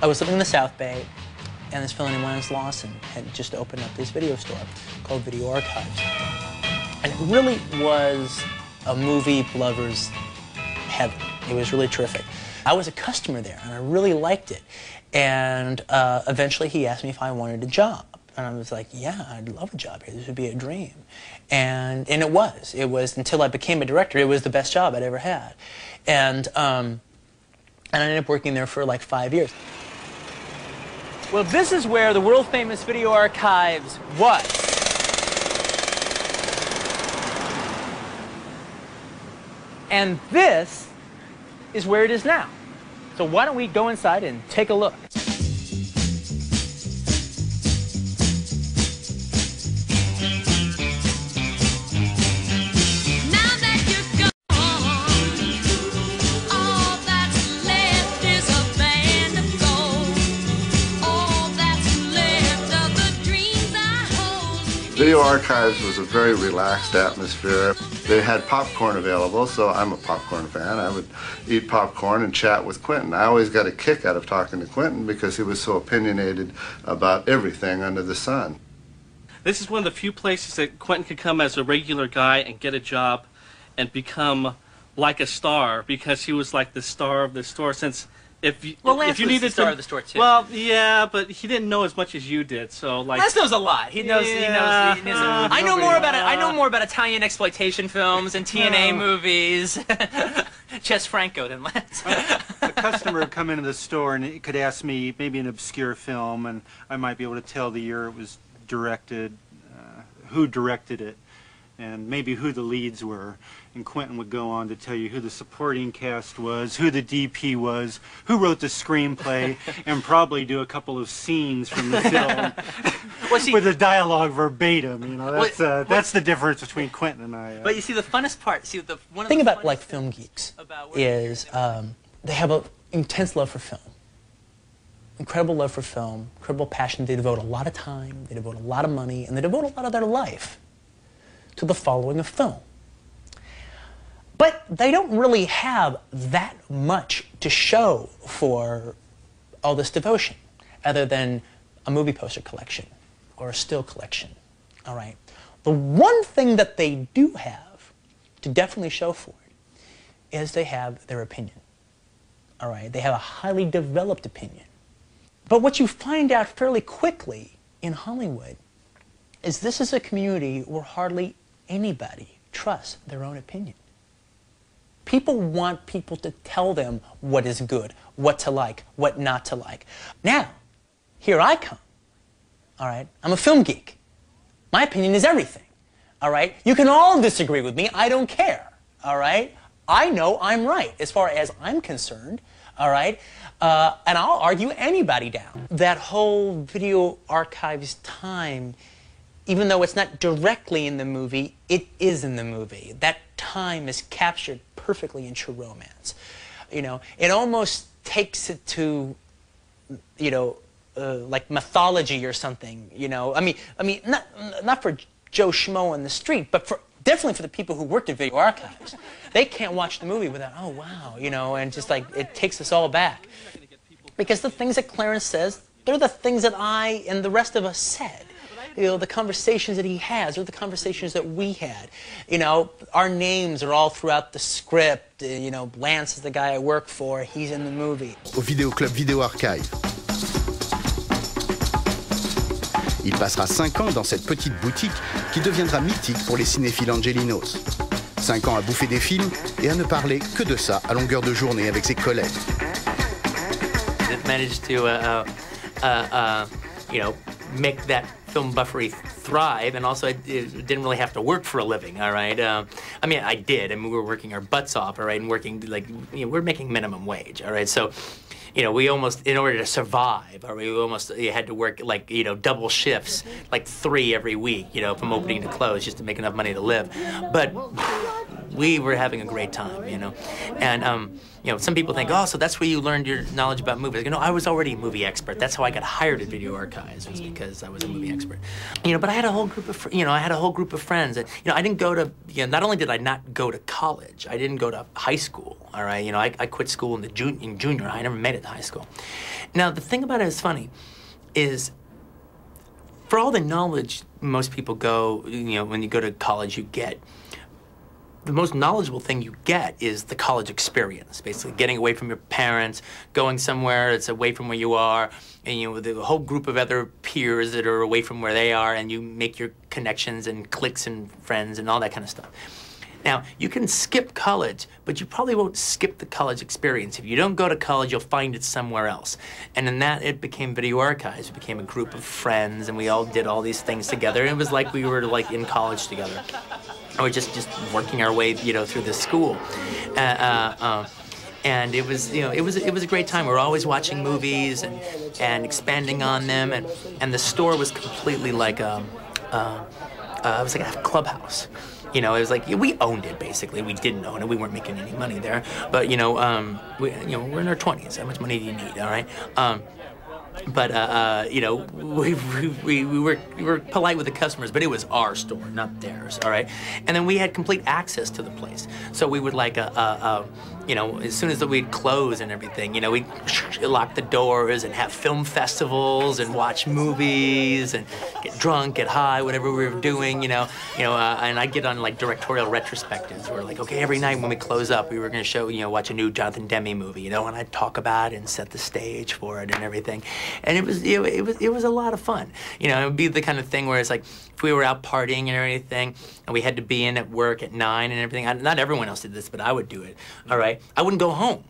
I was living in the South Bay, and this fellow named Lance Lawson had just opened up this video store called Video Archives. And it really was a movie lover's heaven. It was really terrific. I was a customer there, and I really liked it. And eventually he asked me if I wanted a job. And I was like, yeah, I'd love a job here. This would be a dream. And it was. It was, until I became a director, it was the best job I'd ever had. And I ended up working there for like 5 years. Well, this is where the world-famous Video Archives was. And this is where it is now. So why don't we go inside and take a look? Video Archives was a very relaxed atmosphere. They had popcorn available, so I'm a popcorn fan. I would eat popcorn and chat with Quentin. I always got a kick out of talking to Quentin because he was so opinionated about everything under the sun. This is one of the few places that Quentin could come as a regular guy and get a job and become like a star, because he was like the star of the store. Since if you needed the star of the store too. Well, yeah, but he didn't know as much as you did. So like, Lance knows a lot. He knows. Yeah, he knows. I know more about it. I know more about Italian exploitation films and TNA movies. Jess Franco than Lance. A customer would come into the store and it could ask me maybe an obscure film, and I might be able to tell the year it was directed, who directed it, and maybe who the leads were. And Quentin would go on to tell you who the supporting cast was, who the DP was, who wrote the screenplay, and probably do a couple of scenes from the film with the dialogue verbatim. You know, that's the difference between Quentin and I. But you see, the funnest part, one thing about like film geeks is they have an intense love for film. Incredible love for film, incredible passion. They devote a lot of time, they devote a lot of money, and they devote a lot of their life to the following of film. But they don't really have that much to show for all this devotion, other than a movie poster collection or a still collection, all right? The one thing that they do have to definitely show for it is they have their opinion, all right? They have a highly developed opinion. But what you find out fairly quickly in Hollywood is this is a community where hardly anybody trusts their own opinion. People want people to tell them what is good, what to like, what not to like. Now, here I come, all right? I'm a film geek. My opinion is everything, all right? You can all disagree with me. I don't care, all right? I know I'm right as far as I'm concerned, all right? And I'll argue anybody down. That whole Video Archives time, even though it's not directly in the movie, it is in the movie. That time is captured perfectly in true romance. You know, it almost takes it to, you know, like mythology or something. You know, I mean, not for Joe Schmo on the street, but definitely for the people who worked at Video Archives. They can't watch the movie without, oh wow, you know, and just like it takes us all back. Because the things that Clarence says, they're the things that I and the rest of us said. You know, the conversations that he has are the conversations that we had. You know, our names are all throughout the script. You know, Lance is the guy I work for. He's in the movie. Au Vidéoclub Video Archive. Il passera 5 ans dans cette petite boutique qui deviendra mythique pour les cinéphiles angelinos. 5 ans à bouffer des films et à ne parler que de ça à longueur de journée avec ses collègues. It managed to, you know, make that film buffery thrive, and also it didn't really have to work for a living, all right? I mean, I did. I mean, we were working our butts off, all right, and working, like, you know, we're making minimum wage, all right? So, you know, we almost, in order to survive, or we almost had to work, like, you know, double shifts, like 3 every week, you know, from opening to close, just to make enough money to live. But we were having a great time, you know. And you know, some people think, oh, so that's where you learned your knowledge about movies. You know, I was already a movie expert. That's how I got hired at Video Archives, was because I was a movie expert. You know, but I had a whole group of, friends. And, you know, I didn't go to, you know, not only did I not go to college, I didn't go to high school, all right? You know, I quit school in junior high. I never made it to high school. Now, the thing about it is funny is, for all the knowledge most people go, you know, when you go to college, you get, the most knowledgeable thing you get is the college experience, basically getting away from your parents, going somewhere that's away from where you are, and you know, with a whole group of other peers that are away from where they are, and you make your connections and cliques and friends and all that kind of stuff. Now, you can skip college, but you probably won't skip the college experience. If you don't go to college, you'll find it somewhere else. And in that, it became Video Archives. It became a group of friends, and we all did all these things together. And it was like we were like in college together. Or just working our way, you know, through the school. And it was, you know, it was a great time. We were always watching movies and expanding on them. And the store was completely like it was like a clubhouse. You know, it was like, we owned it, basically. We didn't own it. We weren't making any money there. But, you know, we're in our 20s. How much money do you need, all right? You know, we were polite with the customers, but it was our store, not theirs, all right? And then we had complete access to the place. So we would like, you know, as soon as we'd close and everything, you know, we'd lock the doors and have film festivals and watch movies and get drunk, get high, whatever we were doing, you know, and I'd get on like directorial retrospectives where like, okay, every night when we close up, we were going to show, you know, watch a new Jonathan Demme movie, you know, and I'd talk about it and set the stage for it and everything. And it was, you know, it was a lot of fun. You know, it would be the kind of thing where it's like, if we were out partying and everything, and we had to be in at work at 9 and everything, not everyone else did this, but I would do it, all right? I wouldn't go home.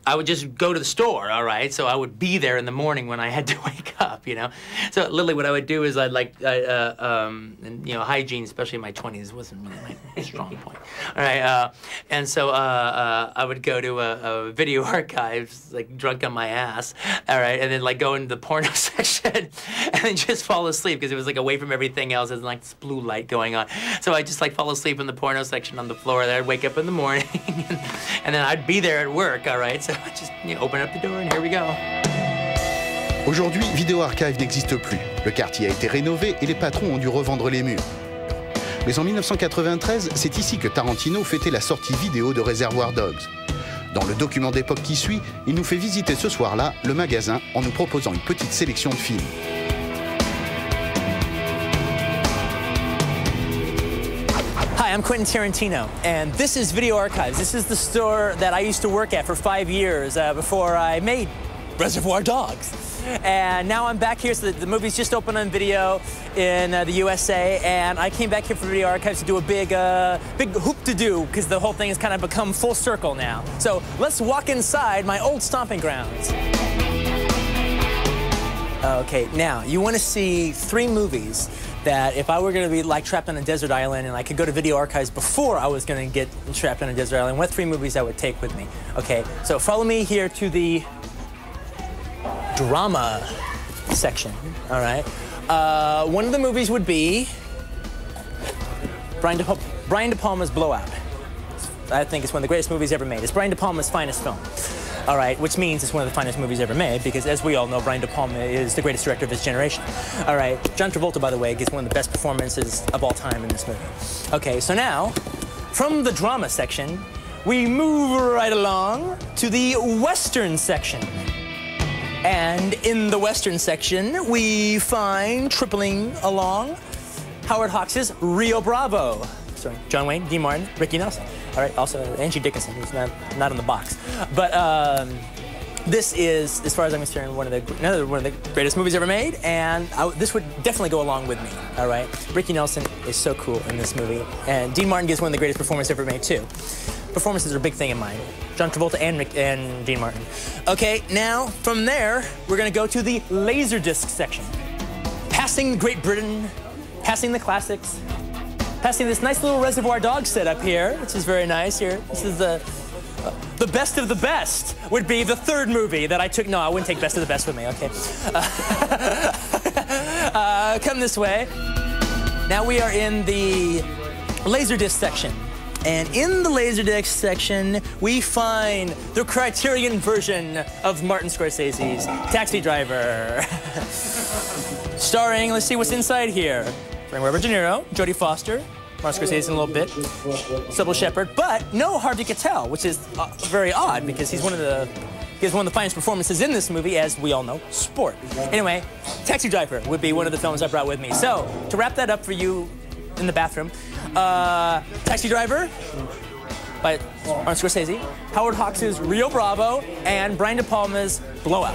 I would just go to the store, all right? So I would be there in the morning when I had to wake up, you know? So literally what I would do is I'd like, and, you know, hygiene, especially in my 20s, wasn't really my strong point, all right? And so I would go to a Video Archives, like drunk on my ass, all right? And then like go into the porno section and then just fall asleep because it was like away from everything else. There's like this blue light going on. So I'd just like fall asleep in the porno section on the floor. Then I'd wake up in the morning and then I'd be there at work, all right? So I just, you know, open up the door and here we go. Aujourd'hui, Video Archive n'existe plus. Le quartier a été rénové et les patrons ont dû revendre les murs. Mais en 1993, c'est ici que Tarantino fêtait la sortie vidéo de Reservoir Dogs. Dans le document d'époque qui suit, il nous fait visiter ce soir-là le magasin en nous proposant une petite sélection de films. Hi, I'm Quentin Tarantino, and this is Video Archives. This is the store that I used to work at for 5 years before I made Reservoir Dogs. And now I'm back here, so the movie's just opened on video in the USA, and I came back here for Video Archives to do a big hoop-to-do, because the whole thing has kind of become full circle now. So let's walk inside my old stomping grounds. Okay, now, you want to see 3 movies that if I were going to be like trapped on a desert island and I could go to Video Archives before I was going to get trapped on a desert island, what 3 movies I would take with me. Okay, so follow me here to the drama section, all right? One of the movies would be Brian De Palma's Blowout. I think it's one of the greatest movies ever made. It's Brian De Palma's finest film. All right, which means it's one of the finest movies ever made because, as we all know, Brian De Palma is the greatest director of his generation. All right, John Travolta, by the way, gives one of the best performances of all time in this movie. Okay, so now, from the drama section, we move right along to the Western section. And in the Western section, we find tripling along Howard Hawks' Rio Bravo. Sorry, John Wayne, Dean Martin, Ricky Nelson. All right, also Angie Dickinson, who's not in the box. But this is, as far as I'm concerned, one of the greatest movies ever made, and this would definitely go along with me. All right, Ricky Nelson is so cool in this movie, and Dean Martin gives one of the greatest performances ever made too. Performances are a big thing in mine. John Travolta and Dean Martin. Okay, now from there we're gonna go to the Laserdisc section, passing Great Britain, passing the classics. Passing this nice little Reservoir Dogs setup here, which is very nice here. This is the best of the best would be the 3rd movie that I took. No, I wouldn't take best of the best with me, okay. Come this way. Now we are in the Laserdisc section. And in the Laserdisc section, we find the Criterion version of Martin Scorsese's Taxi Driver. Starring, let's see what's inside here. Frank Robert De Niro, Jodie Foster, Martin Scorsese in a little bit, Sybil Shepherd, but no Harvey Keitel, which is very odd because he's one of the finest performances in this movie, as we all know, sport. Anyway, Taxi Driver would be one of the films I brought with me. So, to wrap that up for you in the bathroom, Taxi Driver by Martin Scorsese, Howard Hawks' Rio Bravo, and Brian De Palma's Blowout.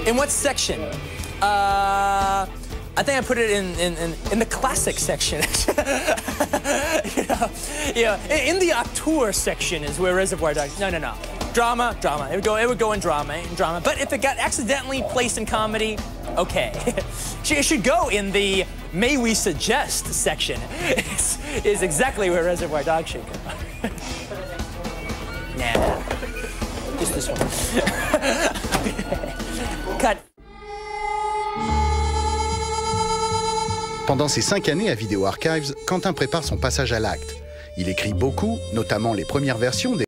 In what section? I think I put it in the classic section. In the auteur section is where Reservoir Dogs. No. Drama. It would go in drama. But if it got accidentally placed in comedy, okay. It should go in the May We Suggest section. Is exactly where Reservoir Dogs should go. Nah, just this one. Cut. Pendant ces 5 années à Video Archives, Quentin prépare son passage à l'acte. Il écrit beaucoup, notamment les premières versions des